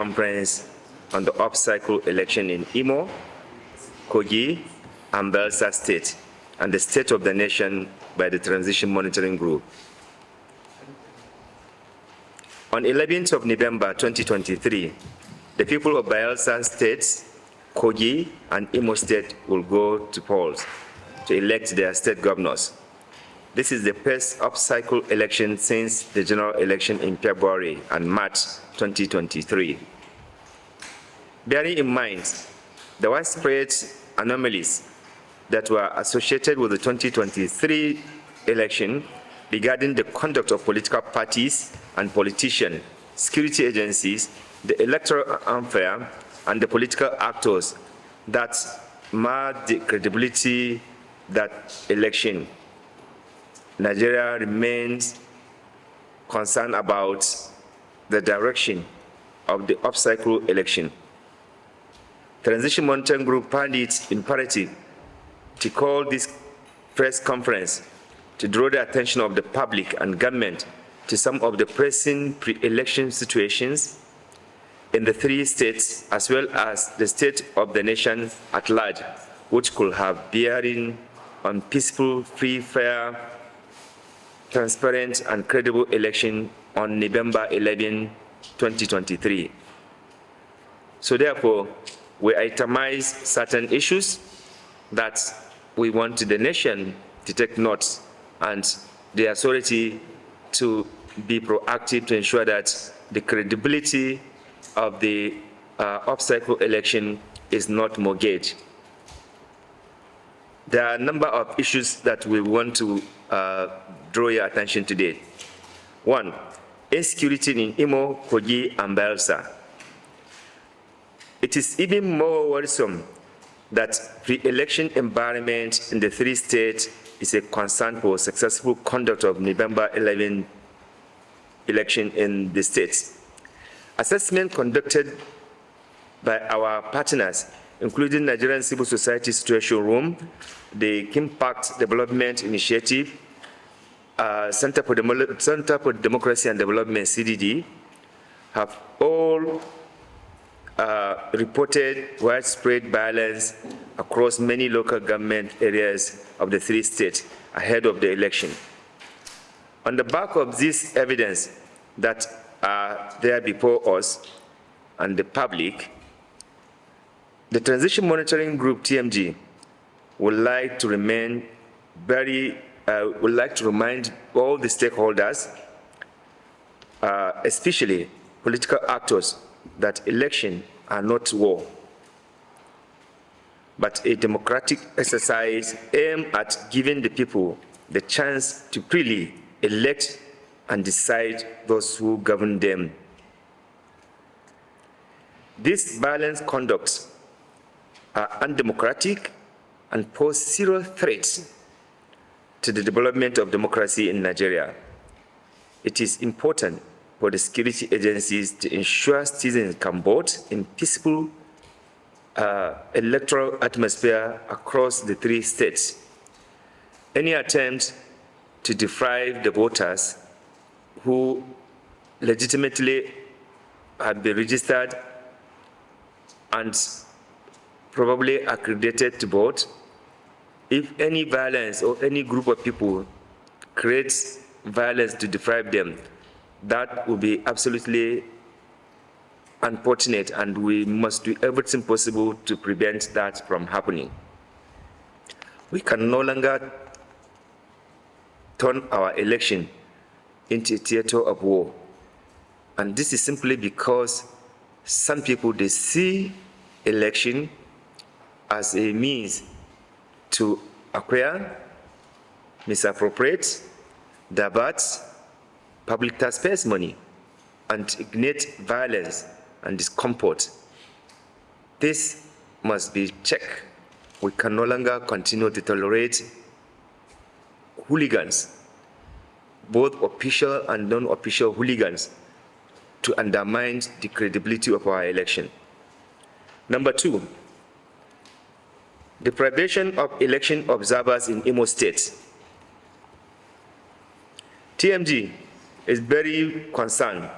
conference on the off-cycle election in Imo, Kogi, and Bayelsa State, and the state of the nation by the Transition Monitoring Group. On 11th of November 2023, the people of Bayelsa State, Kogi, and Imo State will go to polls to elect their state governors. This is the first off-cycle election since the general election in February and March 2023. Bearing in mind the widespread anomalies that were associated with the 2023 election regarding the conduct of political parties and politicians, security agencies, the electoral unfair, and the political actors that marred the credibility of that election, Nigeria remains concerned about the direction of the off-cycle election. Transition Monitoring Group found it imperative to call this press conference to draw the attention of the public and government to some of the pressing pre-election situations in the three states, as well as the state of the nation at large, which could have bearing on peaceful, free, fair, transparent, and credible election on November 11, 2023. So therefore, we itemize certain issues that we want the nation to take note and the authority to be proactive to ensure that the credibility of the off-cycle election is not mortgaged. There are a number of issues that we want to draw your attention today. One, insecurity in Imo, Kogi, and Bayelsa. It is even more worrisome that pre-election environment in the three states is a concern for successful conduct of November 11 election in the states. Assessment conducted by our partners, including Nigerian Civil Society Situation Room, the Impact Development Initiative, Center for Democracy and Development, CDD, have all reported widespread violence across many local government areas of the three states ahead of the election. On the back of this evidence that are there before us and the public, the Transition Monitoring Group, TMG, would like to remind all the stakeholders, especially political actors, that elections are not war, but a democratic exercise aimed at giving the people the chance to freely elect and decide those who govern them. These violent conducts are undemocratic and pose serious threats to the development of democracy in Nigeria. It is important for the security agencies to ensure citizens can vote in peaceful electoral atmosphere across the three states. Any attempt to deprive the voters who legitimately have been registered and probably accredited to vote, if any violence or any group of people creates violence to deprive them, that would be absolutely unfortunate, and we must do everything possible to prevent that from happening. We can no longer turn our election into a theater of war. And this is simply because some people, they see election as a means to acquire, misappropriate, divert public taxpayers' money, and ignite violence and discomfort. This must be checked. We can no longer continue to tolerate hooligans, both official and non-official hooligans, to undermine the credibility of our election. Number two, deprivation of election observers in Imo State. TMG is very concerned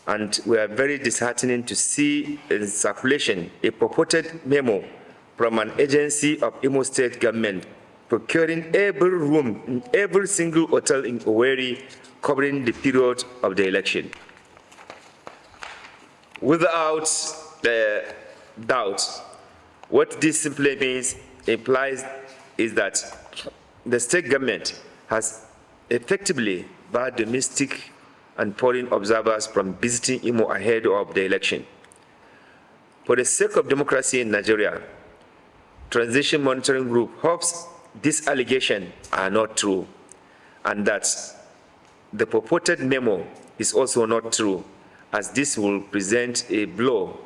and we are very disheartening to see in circulation a purported memo from an agency of Imo State government procuring every room in every single hotel in Owerri covering the period of the election. Without doubt, what this simply implies is that the state government has effectively barred domestic and foreign observers from visiting Imo ahead of the election. For the sake of democracy in Nigeria, Transition Monitoring Group hopes these allegations are not true, and that the purported memo is also not true, as this will present a blow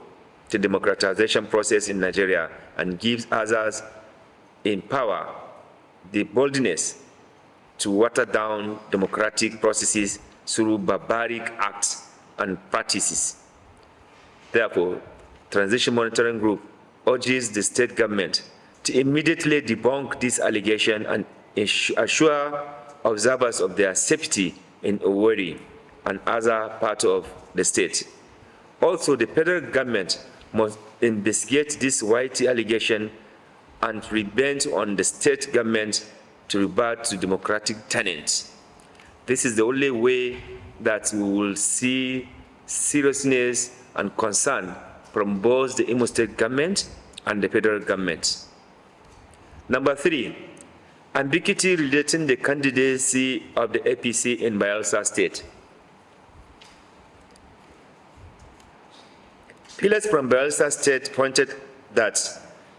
to the democratization process in Nigeria and gives others in power the boldness to water down democratic processes through barbaric acts and practices. Therefore, Transition Monitoring Group urges the state government to immediately debunk this allegation and assure observers of their safety in Owerri and other parts of the state. Also, the federal government must investigate this YT allegation and revenge on the state government to revert to democratic tenets. This is the only way that we will see seriousness and concern from both the Imo State government and the federal government. Number 3, ambiguity relating the candidacy of the APC in Bayelsa State. Pillars from Bayelsa State pointed that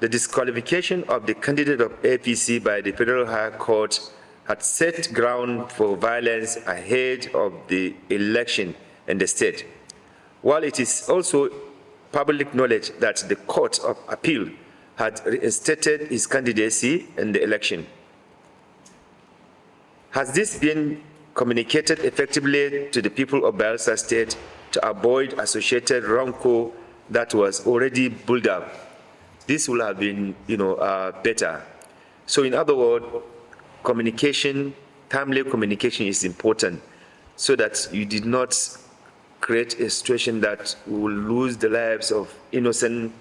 the disqualification of the candidate of APC by the Federal High Court had set ground for violence ahead of the election in the state, while it is also public knowledge that the Court of Appeal had reinstated his candidacy in the election. Has this been communicated effectively to the people of Bayelsa State to avoid associated rancor that was already built up? This will have been, better. So in other words, communication, timely communication is important so that you did not create a situation that will lose the lives of innocent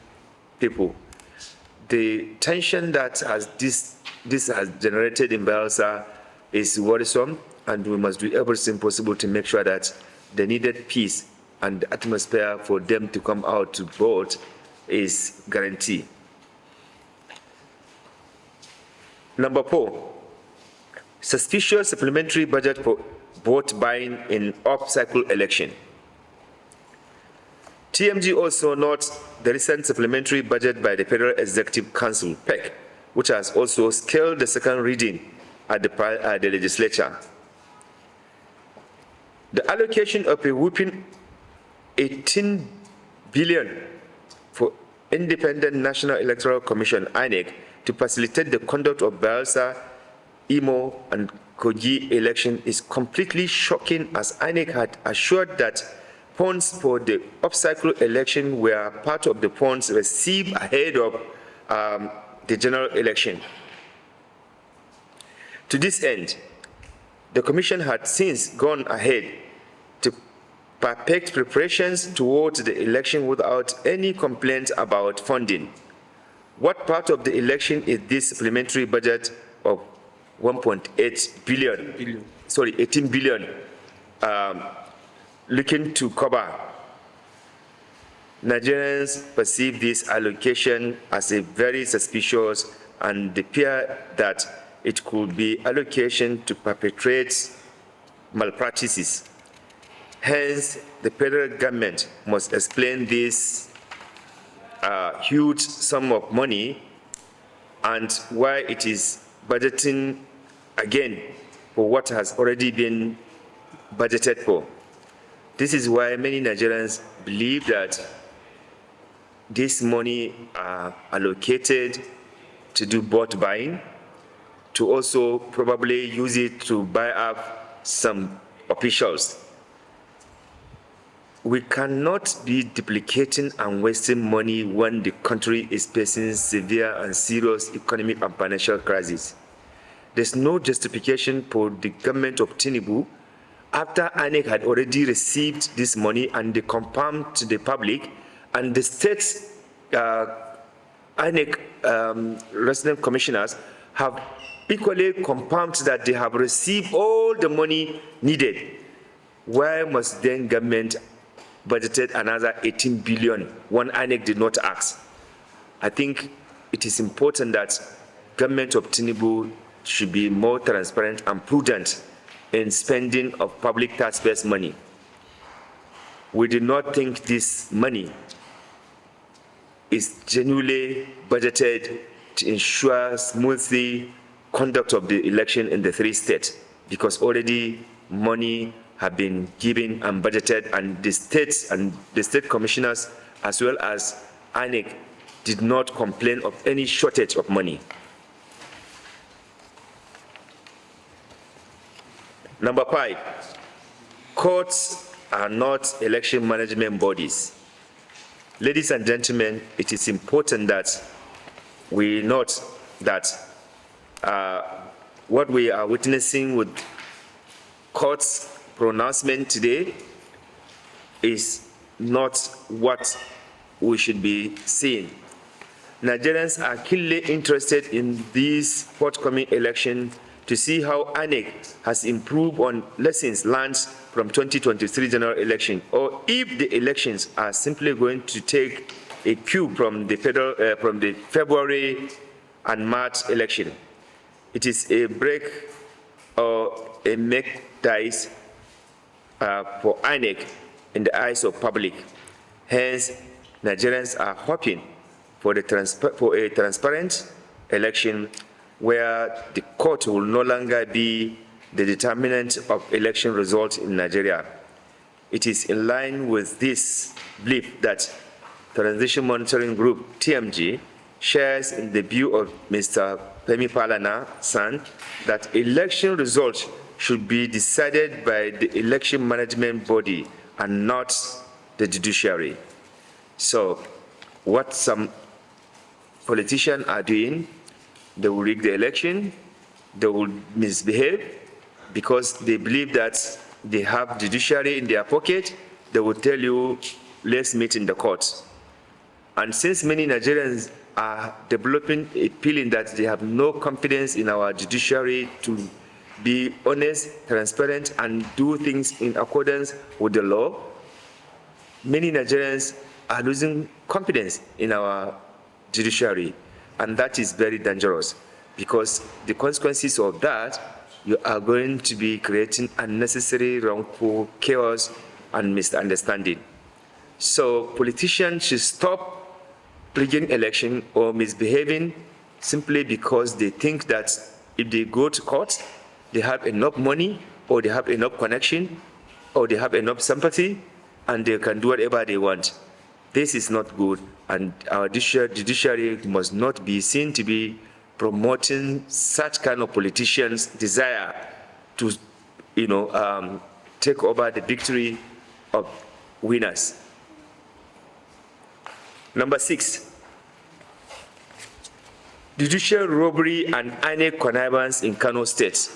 people. The tension that this has generated in Bayelsa is worrisome, and we must do everything possible to make sure that the needed peace and the atmosphere for them to come out to vote is guaranteed. Number 4, suspicious supplementary budget for vote buying in off-cycle election. TMG also notes the recent supplementary budget by the Federal Executive Council, PEC, which has also scaled the second reading at the legislature. The allocation of a whopping 18 billion for Independent National Electoral Commission, INEC, to facilitate the conduct of Bayelsa, Imo, and Kogi election is completely shocking, as INEC had assured that funds for the off-cycle election were part of the funds received ahead of the general election. To this end, the Commission had since gone ahead to perfect preparations towards the election without any complaints about funding. What part of the election is this supplementary budget of 1.8 billion, 18 billion, looking to cover? Nigerians perceive this allocation as a very suspicious, and they fear that it could be allocation to perpetrate malpractices. Hence, the federal government must explain this huge sum of money and why it is budgeting again for what has already been budgeted for. This is why many Nigerians believe that this money are allocated to do vote buying, to also probably use it to buy up some officials. We cannot be duplicating and wasting money when the country is facing severe and serious economic and financial crisis. There's no justification for the government of Tinubu after INEC had already received this money and they confirmed to the public, and the state INEC resident commissioners have equally confirmed that they have received all the money needed, why must then government budgeted another 18 billion when INEC did not ask? I think it is important that government of Tinubu should be more transparent and prudent in spending of public taxpayers' money. We do not think this money is genuinely budgeted to ensure smooth conduct of the election in the 3 states, because already money have been given and budgeted, and the states and the state commissioners as well as INEC did not complain of any shortage of money. Number 5, courts are not election management bodies. Ladies and gentlemen, it is important that we note that what we are witnessing with court's pronouncement today is not what we should be seeing. Nigerians are keenly interested in this forthcoming election to see how INEC has improved on lessons learned from 2023 general election, or if the elections are simply going to take a cue from the February and March election. It is a break or a make dice for INEC in the eyes of public. Hence, Nigerians are hoping for a transparent election where the court will no longer be the determinant of election results in Nigeria. It is in line with this belief that Transition Monitoring Group, TMG, shares in the view of Mr. Femi Falana-san that election results should be decided by the election management body and not the judiciary. So what some politicians are doing, they will rig the election, they will misbehave because they believe that they have judiciary in their pocket. They will tell you, let's meet in the court. And since many Nigerians are developing a feeling that they have no confidence in our judiciary to be honest, transparent, and do things in accordance with the law, many Nigerians are losing confidence in our judiciary. And that is very dangerous, because the consequences of that, you are going to be creating unnecessary wrongful chaos and misunderstanding. So politicians should stop rigging election or misbehaving simply because they think that if they go to court, they have enough money, or they have enough connection, or they have enough sympathy, and they can do whatever they want. This is not good, and our judiciary must not be seen to be promoting such kind of politicians' desire to, take over the victory of winners. Number 6, judicial robbery and INEC connivance in Kano State.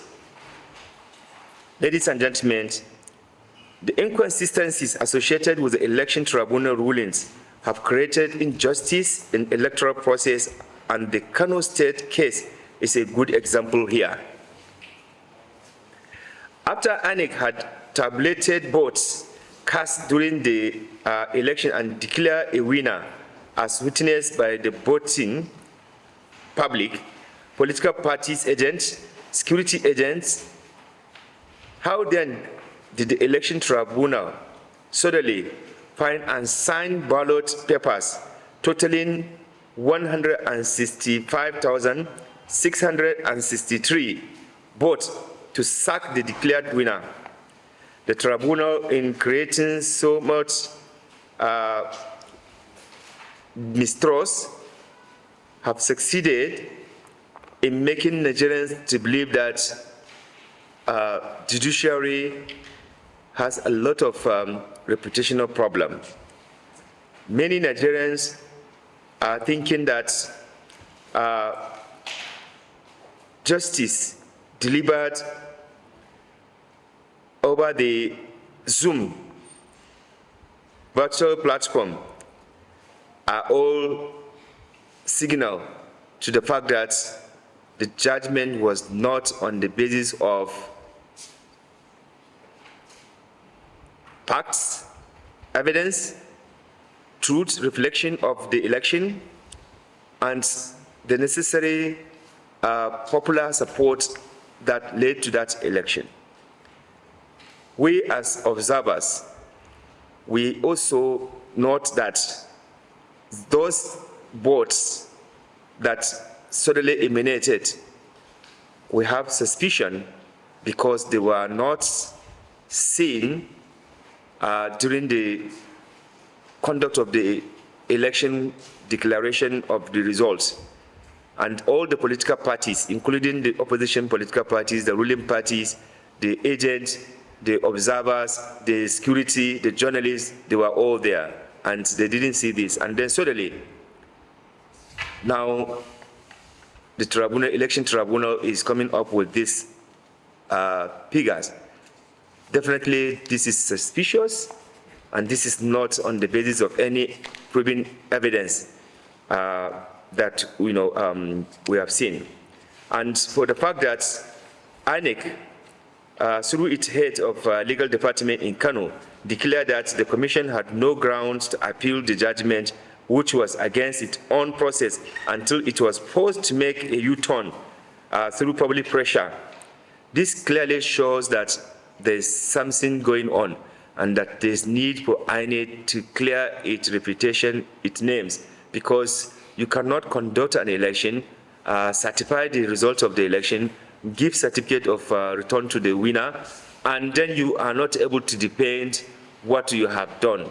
Ladies and gentlemen, the inconsistencies associated with the election tribunal rulings have created injustice in electoral process, and the Kano State case is a good example here. After INEC had tabulated votes cast during the election and declared a winner as witnessed by the voting public, political parties agents, security agents, how then did the election tribunal suddenly find and sign ballot papers totaling 165,663 votes to sack the declared winner? The tribunal, in creating so much mistrust, have succeeded in making Nigerians to believe that judiciary has a lot of reputational problems. Many Nigerians are thinking that justice delivered over the Zoom virtual platform are all signal to the fact that the judgment was not on the basis of facts, evidence, truth, reflection of the election, and the necessary popular support that led to that election. We as observers, we also note that those votes that suddenly emanated, we have suspicion because they were not seen during the conduct of the election declaration of the results. And all the political parties, including the opposition political parties, the ruling parties, the agents, the observers, the security, the journalists, they were all there, and they didn't see this. And then suddenly, now the tribunal, election tribunal is coming up with these figures. Definitely, this is suspicious, and this is not on the basis of any proven evidence that we have seen. And for the fact that INEC, through its head of legal department in Kano, declared that the commission had no grounds to appeal the judgment, which was against its own process, until it was forced to make a U-turn through public pressure. This clearly shows that there's something going on, and that there's need for INEC to clear its reputation, its names, because you cannot conduct an election, certify the results of the election, give certificate of return to the winner, and then you are not able to defend what you have done.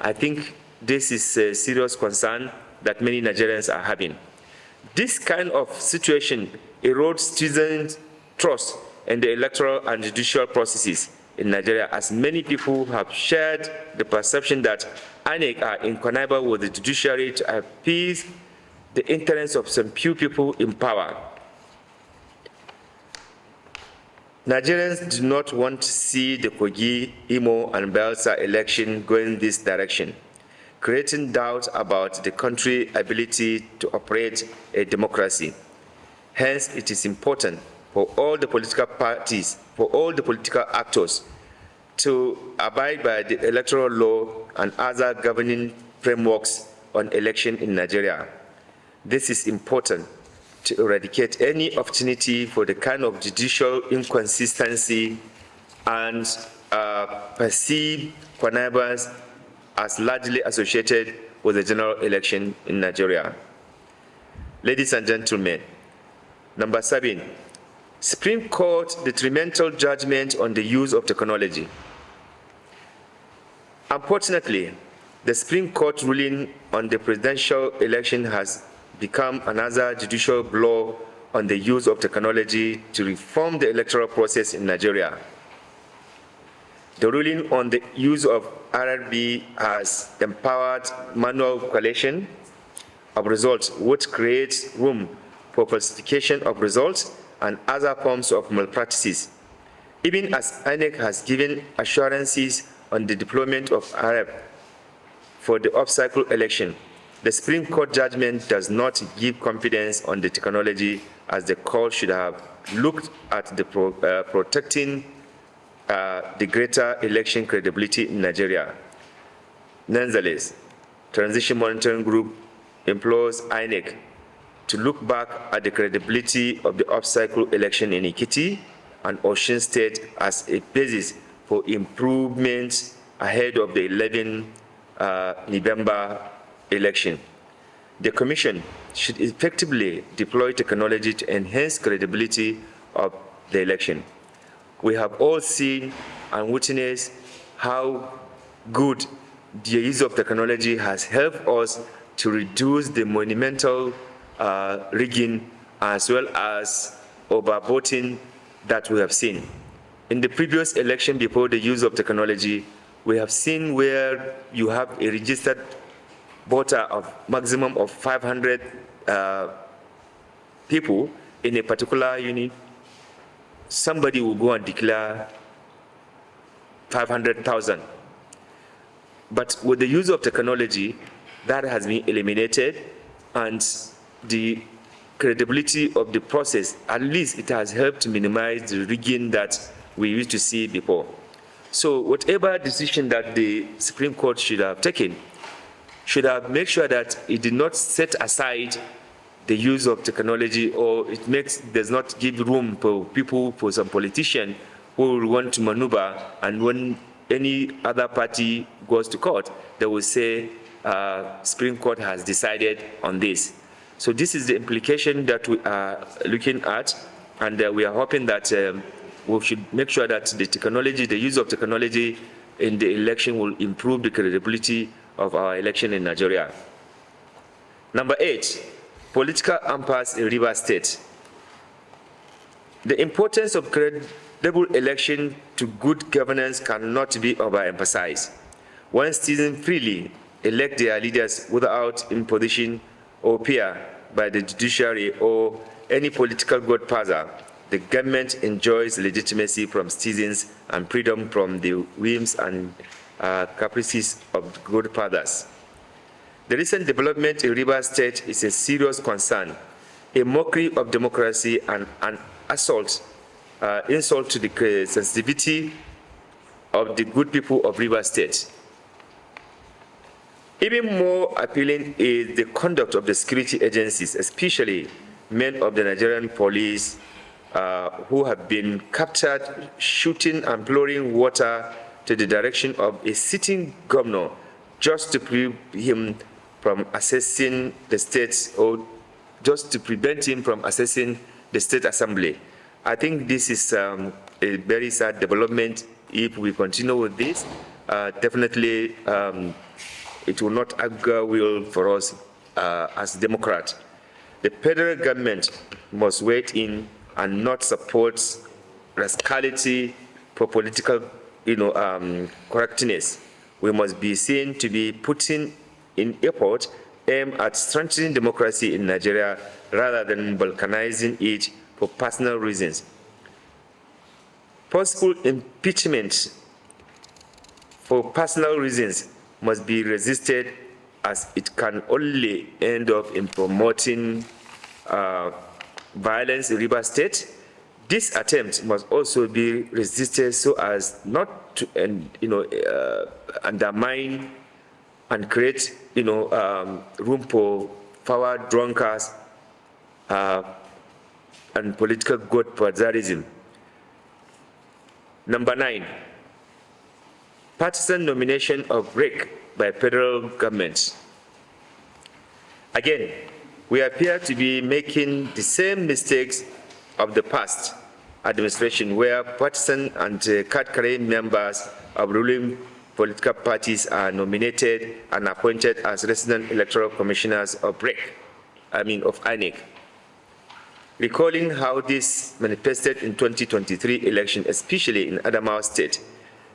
I think this is a serious concern that many Nigerians are having. This kind of situation erodes citizens' trust in the electoral and judicial processes in Nigeria, as many people have shared the perception that INEC are in connivance with the judiciary to appease the interests of some few people in power. Nigerians do not want to see the Kogi, Imo, and Bayelsa election going this direction, creating doubt about the country's ability to operate a democracy. Hence, it is important for all the political parties, for all the political actors, to abide by the electoral law and other governing frameworks on election in Nigeria. This is important to eradicate any opportunity for the kind of judicial inconsistency and perceived connivance as largely associated with the general election in Nigeria. Ladies and gentlemen, number 7, Supreme Court detrimental judgment on the use of technology. Unfortunately, the Supreme Court ruling on the presidential election has become another judicial blow on the use of technology to reform the electoral process in Nigeria. The ruling on the use of RRB has empowered manual collation of results, which creates room for falsification of results and other forms of malpractices. Even as INEC has given assurances on the deployment of RF for the off-cycle election, the Supreme Court judgment does not give confidence on the technology, as the court should have looked at the protecting the greater election credibility in Nigeria. Nonetheless, Transition Monitoring Group implores INEC to look back at the credibility of the off-cycle election in Ekiti and Osun State as a basis for improvements ahead of the 11 November election. The Commission should effectively deploy technology to enhance credibility of the election. We have all seen and witnessed how good the use of technology has helped us to reduce the monumental rigging as well as overvoting that we have seen. In the previous election before the use of technology, we have seen where you have a registered voter of maximum of 500 people in a particular unit. Somebody will go and declare 500,000. But with the use of technology, that has been eliminated, and the credibility of the process, at least it has helped to minimize the rigging that we used to see before. So whatever decision that the Supreme Court should have taken, should have made sure that it did not set aside the use of technology, or does not give room for people, for some politician who will want to maneuver, and when any other party goes to court, they will say, Supreme Court has decided on this. So this is the implication that we are looking at, and we are hoping that we should make sure that the technology, the use of technology in the election will improve the credibility of our election in Nigeria. Number 8, political impasse in Rivers State. The importance of credible election to good governance cannot be overemphasized. When citizens freely elect their leaders without imposition or fear by the judiciary or any political godfather, the government enjoys legitimacy from citizens and freedom from the whims and caprices of godfathers. The recent development in Rivers State is a serious concern, a mockery of democracy and an insult to the sensitivity of the good people of Rivers State. Even more appealing is the conduct of the security agencies, especially men of the Nigerian police, who have been captured shooting and pouring water to the direction of a sitting governor just to prevent him from accessing the state, or just to prevent him from accessing the state assembly. I think this is a very sad development. If we continue with this, definitely it will not augur well for us as Democrats. The federal government must weigh in and not support rascality for political, correctness. We must be seen to be putting in effort aimed at strengthening democracy in Nigeria rather than balkanizing it for personal reasons. Possible impeachment for personal reasons must be resisted, as it can only end up in promoting violence in Rivers State. This attempt must also be resisted so as not to undermine and create room for power drunkards and political godfatherism. Number 9, partisan nomination of Wike by federal government. Again, we appear to be making the same mistakes of the past administration, where partisan and card-carrying members of ruling political parties are nominated and appointed as resident electoral commissioners of INEC. Recalling how this manifested in 2023 election, especially in Adamawa State,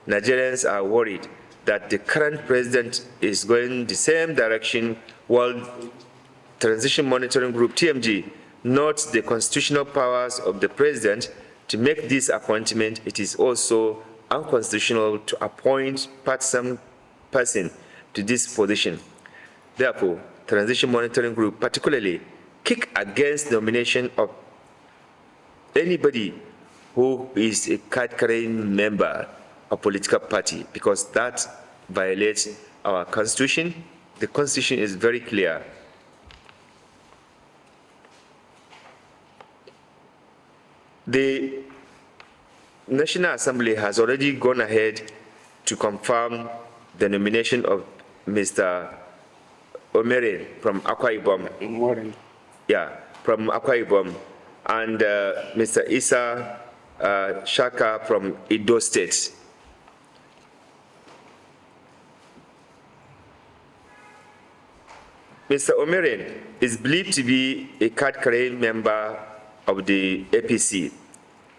Nigerians are worried that the current president is going the same direction, while Transition Monitoring Group, TMG, notes the constitutional powers of the president to make this appointment. It is also unconstitutional to appoint partisan person to this position. Therefore, Transition Monitoring Group particularly kick against the nomination of anybody who is a card-carrying member of political party, because that violates our constitution. The constitution is very clear. The National Assembly has already gone ahead to confirm the nomination of Mr. Omere from Akwa Ibom. From Akwa Ibom, and Mr. Isa Shaka from Edo State. Mr. Omere is believed to be a card-carrying member of the APC.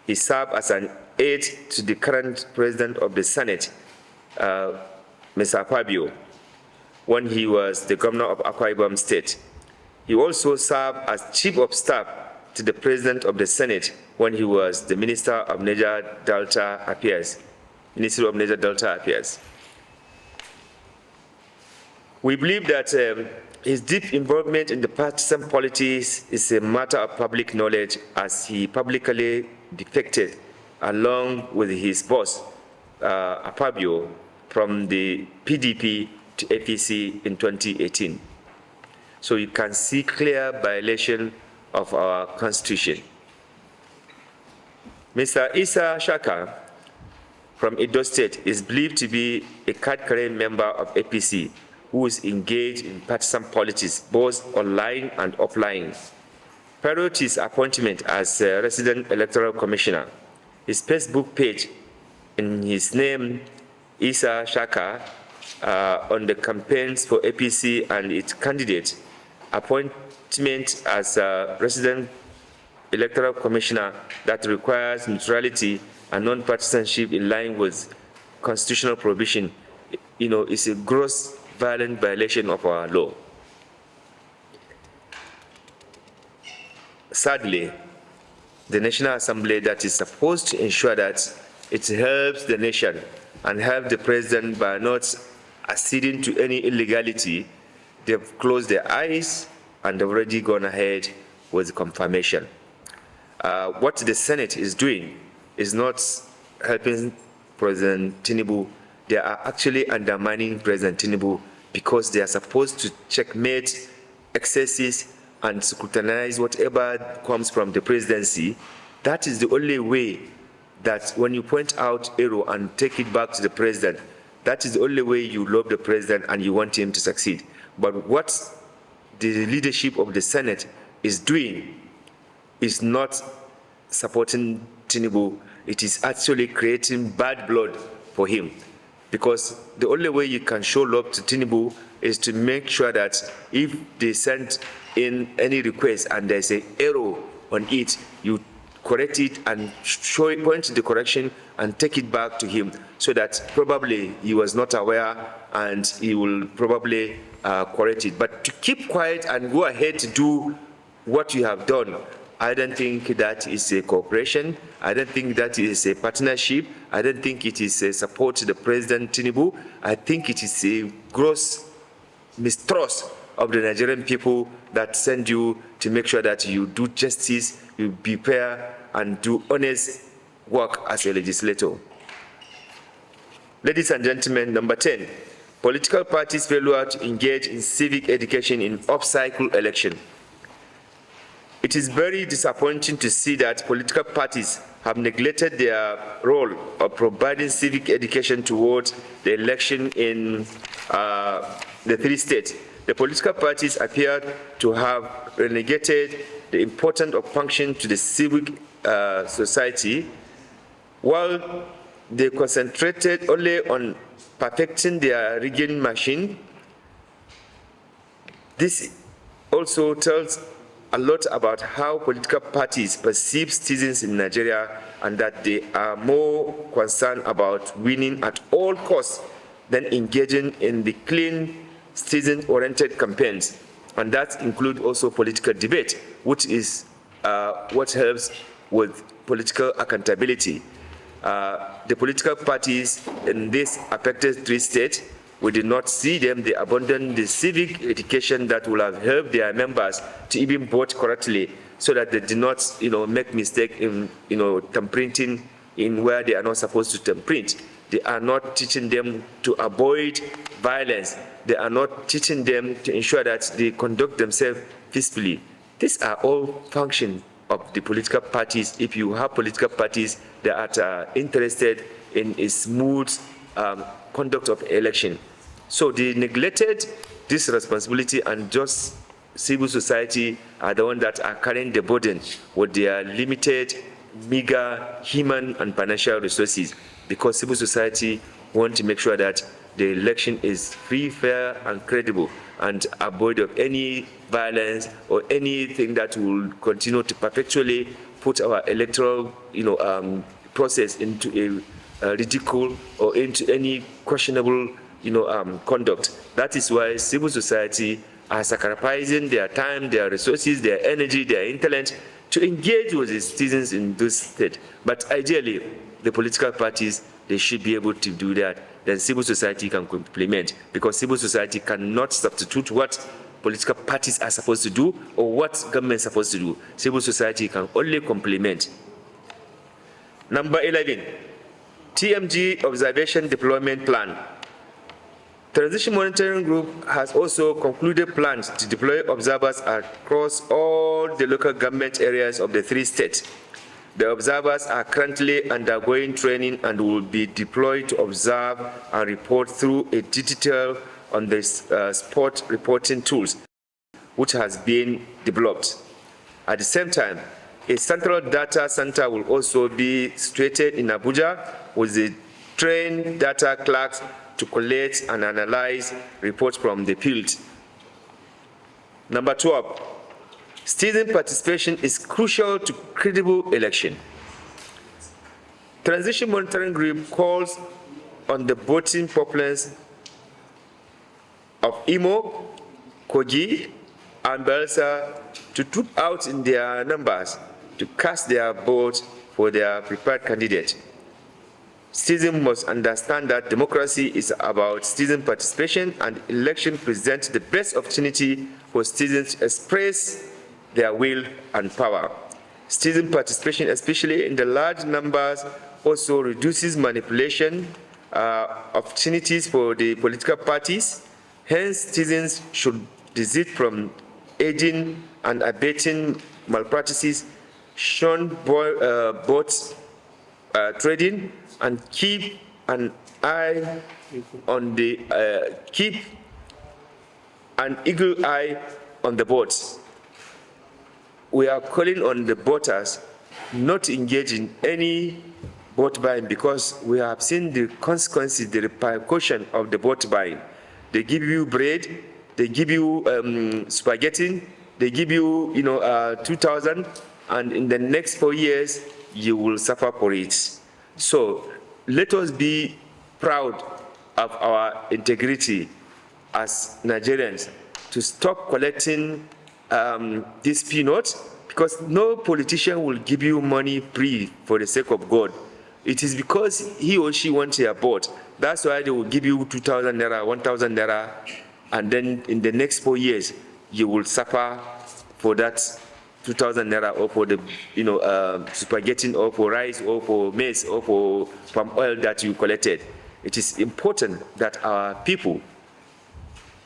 He served as an aide to the current president of the Senate, Mr. Fabio, when he was the governor of Akwa Ibom State. He also served as chief of staff to the president of the Senate when he was the minister of Niger Delta Affairs. Ministry of Niger Delta Affairs. We believe that his deep involvement in the partisan politics is a matter of public knowledge, as he publicly defected along with his boss, Apabio, from the PDP to APC in 2018. So you can see clear violation of our constitution. Mr. Isa Shaka from Edo State is believed to be a card-carrying member of APC who is engaged in partisan politics, both online and offline. Prior to his appointment as resident electoral commissioner, his Facebook page in his name, Isa Shaka, on the campaigns for APC and its candidate, appointment as resident electoral commissioner that requires neutrality and non-partisanship in line with constitutional provision, is a gross violent violation of our law. Sadly, the National Assembly that is supposed to ensure that it helps the nation and help the president by not acceding to any illegality, they've closed their eyes and they've already gone ahead with confirmation. What the Senate is doing is not helping President Tinubu. They are actually undermining President Tinubu because they are supposed to checkmate excesses and scrutinize whatever comes from the presidency. That is the only way that when you point out error and take it back to the president, that is the only way you love the president and you want him to succeed. But what the leadership of the Senate is doing is not supporting Tinubu. It is actually creating bad blood for him. Because the only way you can show love to Tinubu is to make sure that if they send in any request and there's an error on it, you correct it and point to the correction and take it back to him, so that probably he was not aware and he will probably correct it. But to keep quiet and go ahead to do what you have done, I don't think that is a cooperation. I don't think that is a partnership. I don't think it is a support to the President Tinubu. I think it is a gross mistrust of the Nigerian people that send you to make sure that you do justice, you be fair, and do honest work as a legislator. Ladies and gentlemen, number 10, political parties failure to engage in civic education in off-cycle election. It is very disappointing to see that political parties have neglected their role of providing civic education towards the election in the 3 states. The political parties appear to have relegated the importance of function to the civic society, while they concentrated only on perfecting their rigging machine. This also tells a lot about how political parties perceive citizens in Nigeria, and that they are more concerned about winning at all costs than engaging in the clean, citizen-oriented campaigns. And that includes also political debate, which is what helps with political accountability. The political parties in this affected 3 states, we did not see them. They abandoned the civic education that will have helped their members to even vote correctly, so that they did not, make mistake in, thumbprinting in where they are not supposed to thumbprint. They are not teaching them to avoid violence. They are not teaching them to ensure that they conduct themselves peacefully. These are all functions of the political parties. If you have political parties that are interested in a smooth conduct of election. So they neglected this responsibility, and just civil society are the ones that are carrying the burden with their limited, meager human and financial resources, because civil society want to make sure that the election is free, fair, and credible, and avoid of any violence or anything that will continue to perpetually put our electoral, process into a ridicule or into any questionable, conduct. That is why civil society are sacrificing their time, their resources, their energy, their intellect to engage with the citizens in those states. But ideally, the political parties, they should be able to do that. Then civil society can complement, because civil society cannot substitute what political parties are supposed to do or what government is supposed to do. Civil society can only complement. Number 11, TMG Observation Deployment Plan. Transition Monitoring Group has also concluded plans to deploy observers across all the local government areas of the 3 states. The observers are currently undergoing training and will be deployed to observe and report through a digital on the spot reporting tools, which has been developed. At the same time, a central data center will also be situated in Abuja with the trained data clerks to collect and analyze reports from the field. Number 12, citizen participation is crucial to credible election. Transition Monitoring Group calls on the voting populace of Imo, Kogi, and Bayelsa to troop out in their numbers to cast their vote for their preferred candidate. Citizens must understand that democracy is about citizen participation, and election presents the best opportunity for citizens to express their will and power. Citizen participation, especially in the large numbers, also reduces manipulation opportunities for the political parties. Hence, citizens should desist from aiding and abetting malpractices, shun bots trading, and keep an eye on the keep an eagle eye on the boats. We are calling on the voters not to engage in any vote buying, because we have seen the consequences, the repercussion of the vote buying. They give you bread, they give you spaghetti, they give you 2,000, and in the next 4 years you will suffer for it. So let us be proud of our integrity as Nigerians to stop collecting this peanut, because no politician will give you money free for the sake of God. It is because he or she wants your vote. That's why they will give you 2,000 naira, 1,000 naira, and then in the next 4 years you will suffer for that 2,000 naira, or for the spaghetti, or for rice, or for maize, or for palm oil that you collected. It is important that our people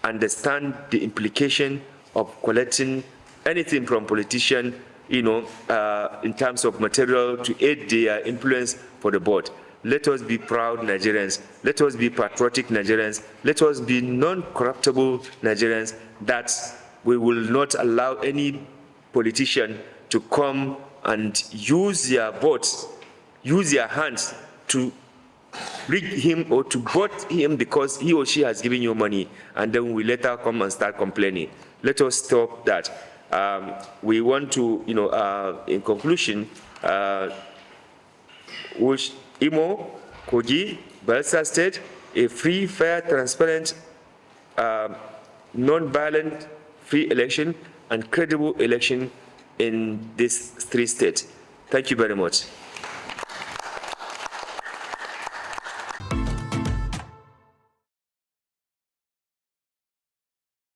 understand the implication of collecting anything from politicians, in terms of material to aid their influence for the board. Let us be proud Nigerians. Let us be patriotic Nigerians. Let us be non-corruptible Nigerians, that we will not allow any politician to come and use their votes, use their hands to rig him or to vote him because he or she has given you money, and then we later come and start complaining. Let us stop that. We want to, in conclusion, wish Imo, Kogi, Bayelsa State a free, fair, transparent, non-violent, free election and credible election in these 3 states. Thank you very much.